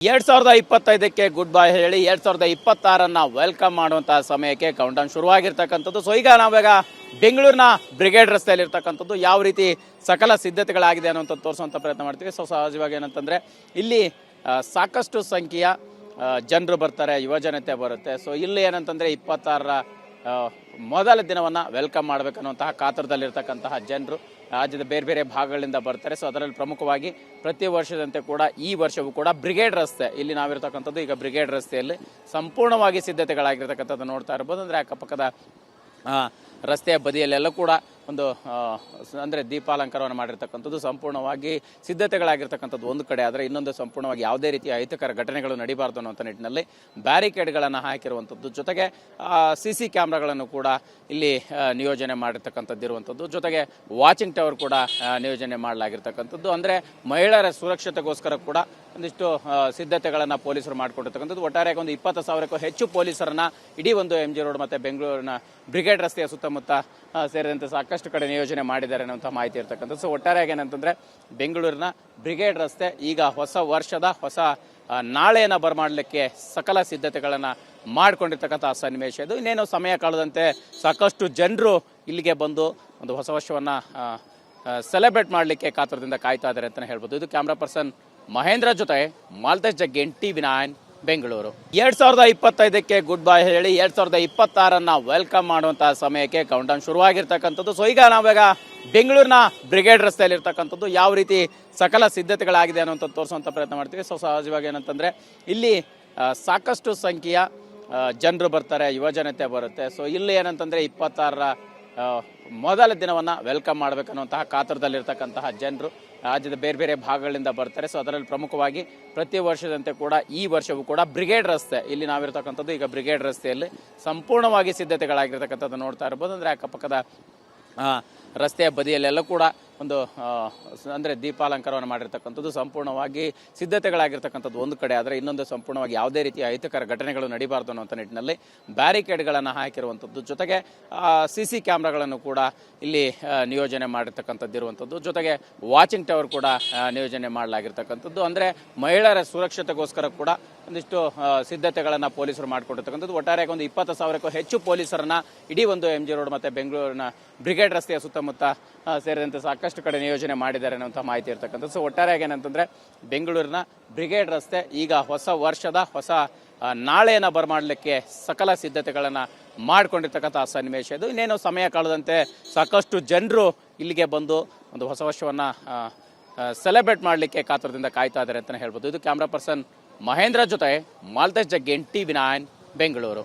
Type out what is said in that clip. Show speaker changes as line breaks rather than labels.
2025ಕ್ಕೆ goodbye ಹೇಳಿ 2026 welcome ಮಾಡುವಂತಹ ಸಮಯಕ್ಕೆ ಕೌಂಟೌನ್ ಶುರುವಾಗಿರ್ತಕ್ಕಂಥದ್ದು. ಸೊ ಈಗ ನಾವೀಗ ಬೆಂಗಳೂರಿನ ಬ್ರಿಗೇಡ್ ರಸ್ತೆಯಲ್ಲಿ ಇರ್ತಕ್ಕಂಥದ್ದು ಯಾವ ರೀತಿ ಸಕಲ ಸಿದ್ಧತೆಗಳಾಗಿದೆ ಅನ್ನೋಂಥದ್ದು ತೋರಿಸುವಂಥ ಪ್ರಯತ್ನ ಮಾಡ್ತೀವಿ. ಸೊ ಸಹಜವಾಗಿ ಏನಂತಂದರೆ ಇಲ್ಲಿ ಸಾಕಷ್ಟು ಸಂಖ್ಯೆಯ ಜನರು ಬರ್ತಾರೆ, ಯುವಜನತೆ ಬರುತ್ತೆ. ಸೊ ಇಲ್ಲಿ ಏನಂತಂದರೆ 26ರ ಮೊದಲ ದಿನವನ್ನು ವೆಲ್ಕಮ್ ಮಾಡಬೇಕನ್ನುವಂತಹ ಕಾತರದಲ್ಲಿರ್ತಕ್ಕಂತಹ ಜನರು ರಾಜ್ಯದ ಬೇರೆ ಬೇರೆ ಭಾಗಗಳಿಂದ ಬರ್ತಾರೆ. ಸೊ ಅದರಲ್ಲಿ ಪ್ರಮುಖವಾಗಿ ಪ್ರತಿ ವರ್ಷದಂತೆ ಕೂಡ ಈ ವರ್ಷವೂ ಕೂಡ ಬ್ರಿಗೇಡ್ ರಸ್ತೆ ಇಲ್ಲಿ ನಾವಿರ್ತಕ್ಕಂಥದ್ದು ಈಗ ಬ್ರಿಗೇಡ್ ರಸ್ತೆಯಲ್ಲಿ ಸಂಪೂರ್ಣವಾಗಿ ಸಿದ್ಧತೆಗಳಾಗಿರ್ತಕ್ಕಂಥದ್ದು ನೋಡ್ತಾ ಇರ್ಬೋದು. ಅಂದರೆ ಅಕ್ಕಪಕ್ಕದ ರಸ್ತೆಯ ಬದಿಯಲ್ಲೆಲ್ಲ ಕೂಡ ಒಂದು ಅಂದರೆ ದೀಪಾಲಂಕಾರವನ್ನು ಮಾಡಿರ್ತಕ್ಕಂಥದ್ದು ಸಂಪೂರ್ಣವಾಗಿ ಸಿದ್ಧತೆಗಳಾಗಿರ್ತಕ್ಕಂಥದ್ದು ಒಂದು ಕಡೆ. ಆದರೆ ಇನ್ನೊಂದು ಸಂಪೂರ್ಣವಾಗಿ ಯಾವುದೇ ರೀತಿಯ ಅಹಿತಕರ ಘಟನೆಗಳು ನಡೀಬಾರ್ದು ಅನ್ನುವಂಥ ನಿಟ್ಟಿನಲ್ಲಿ ಬ್ಯಾರಿಕೇಡ್ಗಳನ್ನು ಹಾಕಿರುವಂಥದ್ದು, ಜೊತೆಗೆ CC ಕ್ಯಾಮ್ರಾಗಳನ್ನು ಕೂಡ ಇಲ್ಲಿ ನಿಯೋಜನೆ ಮಾಡಿರ್ತಕ್ಕಂಥದ್ದು ಇರುವಂಥದ್ದು, ಜೊತೆಗೆ ವಾಚಿಂಗ್ ಟವರ್ ಕೂಡ ನಿಯೋಜನೆ ಮಾಡಲಾಗಿರ್ತಕ್ಕಂಥದ್ದು. ಅಂದರೆ ಮಹಿಳೆಯರ ಸುರಕ್ಷತೆಗೋಸ್ಕರ ಕೂಡ ಒಂದಿಷ್ಟು ಸಿದ್ಧತೆಗಳನ್ನು ಪೊಲೀಸರು ಮಾಡಿಕೊಂಡಿರ್ತಕ್ಕಂಥದ್ದು. ಒಟ್ಟಾರೆಯಾಗಿ ಒಂದು 20,000ಕ್ಕೂ ಹೆಚ್ಚು ಪೊಲೀಸರನ್ನ ಇಡೀ ಒಂದು MG ರೋಡ್ ಮತ್ತು ಬೆಂಗಳೂರಿನ ಬ್ರಿಗೇಡ್ ರಸ್ತೆಯ ಸುತ್ತಮುತ್ತ ಸೇರಿದಂತೆ ಸಾಕಷ್ಟು ಕಡೆ ನಿಯೋಜನೆ ಮಾಡಿದ್ದಾರೆ ಅನ್ನುವಂಥ ಮಾಹಿತಿ ಇರ್ತಕ್ಕಂಥದ್ದು. ಸೊ ಒಟ್ಟಾರೆಯಾಗಿ ಏನಂತಂದರೆ ಬೆಂಗಳೂರಿನ ಬ್ರಿಗೇಡ್ ರಸ್ತೆ ಈಗ ಹೊಸ ವರ್ಷದ ಹೊಸ ನಾಳೆಯನ್ನು ಬರಮಾಡಲಿಕ್ಕೆ ಸಕಲ ಸಿದ್ಧತೆಗಳನ್ನು ಮಾಡಿಕೊಂಡಿರ್ತಕ್ಕಂಥ ಸನ್ನಿವೇಶ ಇದು. ಇನ್ನೇನು ಸಮಯ ಕಳೆದಂತೆ ಸಾಕಷ್ಟು ಜನರು ಇಲ್ಲಿಗೆ ಬಂದು ಒಂದು ಹೊಸ ವರ್ಷವನ್ನು ಸೆಲೆಬ್ರೇಟ್ ಮಾಡಲಿಕ್ಕೆ ಕಾತರದಿಂದ ಕಾಯ್ತಾ ಇದ್ದಾರೆ ಅಂತಲೇ ಹೇಳ್ಬೋದು. ಇದು ಕ್ಯಾಮ್ರಾ ಪರ್ಸನ್ ಮಹೇಂದ್ರ ಜೊತೆ ಮಾಲ್ತೇಶ್ ಜಗ್ಗೇನ್, TV9 ಬೆಂಗಳೂರು. 2025ಕ್ಕೆ ಗುಡ್ ಬೈ ಹೇಳಿ 2026 ವೆಲ್ಕಮ್ ಮಾಡುವಂತಹ ಸಮಯಕ್ಕೆ ಕೌಂಟೌನ್ ಶುರುವಾಗಿರ್ತಕ್ಕಂಥದ್ದು. ಸೊ ಈಗ ನಾವೀಗ ಬೆಂಗಳೂರಿನ ಬ್ರಿಗೇಡ್ ರಸ್ತೆಯಲ್ಲಿ ಇರ್ತಕ್ಕಂಥದ್ದು ಯಾವ ರೀತಿ ಸಕಲ ಸಿದ್ಧತೆಗಳಾಗಿದೆ ಅನ್ನೋಂಥದ್ದು ತೋರಿಸುವಂಥ ಪ್ರಯತ್ನ ಮಾಡ್ತೀವಿ. ಸೊ ಸಹಜವಾಗಿ ಏನಂತಂದರೆ ಇಲ್ಲಿ ಸಾಕಷ್ಟು ಸಂಖ್ಯೆಯ ಜನರು ಬರ್ತಾರೆ, ಯುವಜನತೆ ಬರುತ್ತೆ. ಸೊ ಇಲ್ಲಿ ಏನಂತಂದರೆ 26ರ ಮೊದಲ ದಿನವನ್ನು ವೆಲ್ಕಮ್ ಮಾಡಬೇಕನ್ನುವಂತಹ ಕಾತರದಲ್ಲಿರ್ತಕ್ಕಂತಹ ಜನರು ರಾಜ್ಯದ ಬೇರೆ ಬೇರೆ ಭಾಗಗಳಿಂದ ಬರ್ತಾರೆ. ಸೊ ಅದರಲ್ಲಿ ಪ್ರಮುಖವಾಗಿ ಪ್ರತಿ ವರ್ಷದಂತೆ ಕೂಡ ಈ ವರ್ಷವೂ ಕೂಡ ಬ್ರಿಗೇಡ್ ರಸ್ತೆ ಇಲ್ಲಿ ನಾವಿರ್ತಕ್ಕಂಥದ್ದು ಈಗ ಬ್ರಿಗೇಡ್ ರಸ್ತೆಯಲ್ಲಿ ಸಂಪೂರ್ಣವಾಗಿ ಸಿದ್ಧತೆಗಳಾಗಿರ್ತಕ್ಕಂಥದ್ದು ನೋಡ್ತಾ ಇರ್ಬೋದು. ಅಂದರೆ ಅಕ್ಕಪಕ್ಕದ ರಸ್ತೆಯ ಬದಿಯಲ್ಲೆಲ್ಲ ಕೂಡ ಒಂದು ಅಂದರೆ ದೀಪಾಲಂಕಾರವನ್ನು ಮಾಡಿರ್ತಕ್ಕಂಥದ್ದು ಸಂಪೂರ್ಣವಾಗಿ ಸಿದ್ಧತೆಗಳಾಗಿರ್ತಕ್ಕಂಥದ್ದು ಒಂದು ಕಡೆ. ಆದರೆ ಇನ್ನೊಂದು ಸಂಪೂರ್ಣವಾಗಿ ಯಾವುದೇ ರೀತಿಯ ಅಹಿತಕರ ಘಟನೆಗಳು ನಡೀಬಾರ್ದು ಅನ್ನುವಂಥ ನಿಟ್ಟಿನಲ್ಲಿ ಬ್ಯಾರಿಕೇಡ್ಗಳನ್ನು ಹಾಕಿರುವಂಥದ್ದು, ಜೊತೆಗೆ CC ಕ್ಯಾಮ್ರಾಗಳನ್ನು ಕೂಡ ಇಲ್ಲಿ ನಿಯೋಜನೆ ಮಾಡಿರ್ತಕ್ಕಂಥದ್ದು ಇರುವಂಥದ್ದು, ಜೊತೆಗೆ ವಾಚಿಂಗ್ ಟವರ್ ಕೂಡ ನಿಯೋಜನೆ ಮಾಡಲಾಗಿರ್ತಕ್ಕಂಥದ್ದು. ಅಂದರೆ ಮಹಿಳೆಯರ ಸುರಕ್ಷತೆಗೋಸ್ಕರ ಕೂಡ ಒಂದಿಷ್ಟು ಸಿದ್ಧತೆಗಳನ್ನು ಪೊಲೀಸರು ಮಾಡಿಕೊಂಡಿರ್ತಕ್ಕಂಥದ್ದು. ಒಟ್ಟಾರೆಯಾಗಿ ಒಂದು 20,000ಕ್ಕೂ ಹೆಚ್ಚು ಪೊಲೀಸರನ್ನ ಇಡೀ ಒಂದು MG ರೋಡ್ ಮತ್ತು ಬೆಂಗಳೂರಿನ ಬ್ರಿಗೇಡ್ ರಸ್ತೆಯ ಸುತ್ತಮುತ್ತ ಸೇರಿದಂತೆ ಸಾಕಷ್ಟು ಕಡೆ ನಿಯೋಜನೆ ಮಾಡಿದ್ದಾರೆ ಅನ್ನುವಂಥ ಮಾಹಿತಿ ಇರ್ತಕ್ಕಂಥದ್ದು. ಸೊ ಒಟ್ಟಾರೆಯಾಗಿ ಏನಂತಂದರೆ ಬೆಂಗಳೂರಿನ ಬ್ರಿಗೇಡ್ ರಸ್ತೆ ಈಗ ಹೊಸ ವರ್ಷದ ಹೊಸ ನಾಳೆಯನ್ನು ಬರಮಾಡಲಿಕ್ಕೆ ಸಕಲ ಸಿದ್ಧತೆಗಳನ್ನು ಮಾಡಿಕೊಂಡಿರ್ತಕ್ಕಂಥ ಸನ್ನಿವೇಶ ಇದು. ಇನ್ನೇನು ಸಮಯ ಕಳೆದಂತೆ ಸಾಕಷ್ಟು ಜನರು ಇಲ್ಲಿಗೆ ಬಂದು ಒಂದು ಹೊಸ ವರ್ಷವನ್ನು ಸೆಲೆಬ್ರೇಟ್ ಮಾಡಲಿಕ್ಕೆ ಕಾತರದಿಂದ ಕಾಯ್ತಾ ಇದ್ದಾರೆ ಅಂತಲೇ ಹೇಳ್ಬೋದು. ಇದು ಕ್ಯಾಮ್ರಾ ಪರ್ಸನ್ ಮಹೇಂದ್ರ ಜೊತೆ ಮಾಲ್ತೇಶ್ ಜಗ್ಗೇನ್, TV9 ಬೆಂಗಳೂರು.